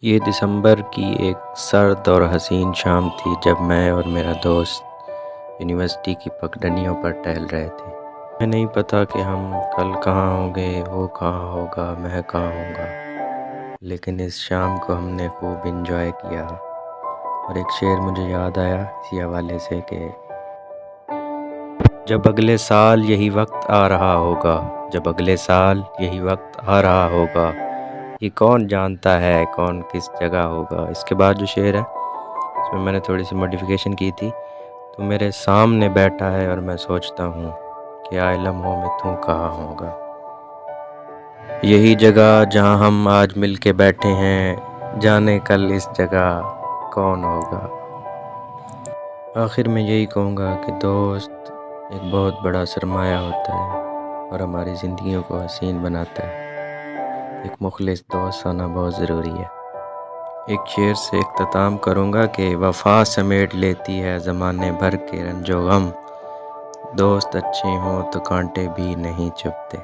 ये दिसंबर की एक सर्द और हसीन शाम थी जब मैं और मेरा दोस्त यूनिवर्सिटी की पगडंडियों पर टहल रहे थे। हमें नहीं पता कि हम कल कहाँ होंगे, वो कहाँ होगा, मैं कहाँ होऊंगा, लेकिन इस शाम को हमने खूब इंजॉय किया। और एक शेर मुझे याद आया इसी हवाले से कि जब अगले साल यही वक्त आ रहा होगा, जब अगले साल यही वक्त आ रहा होगा, ये कौन जानता है कौन किस जगह होगा। इसके बाद जो शेर है इसमें मैंने थोड़ी सी मॉडिफिकेशन की थी। तो मेरे सामने बैठा है और मैं सोचता हूँ कि आलम हो में तू कहाँ होगा। यही जगह जहाँ हम आज मिल के बैठे हैं, जाने कल इस जगह कौन होगा। आखिर में यही कहूँगा कि दोस्त एक बहुत बड़ा सरमाया होता है और हमारी ज़िंदगियों को हसीन बनाता है। एक मुखलिस दोस्त होना बहुत ज़रूरी है। एक शेर से इख्तिताम करूँगा कि वफ़ा समेट लेती है ज़माने भर के रंजो गम, दोस्त अच्छे हों तो कांटे भी नहीं चुभते।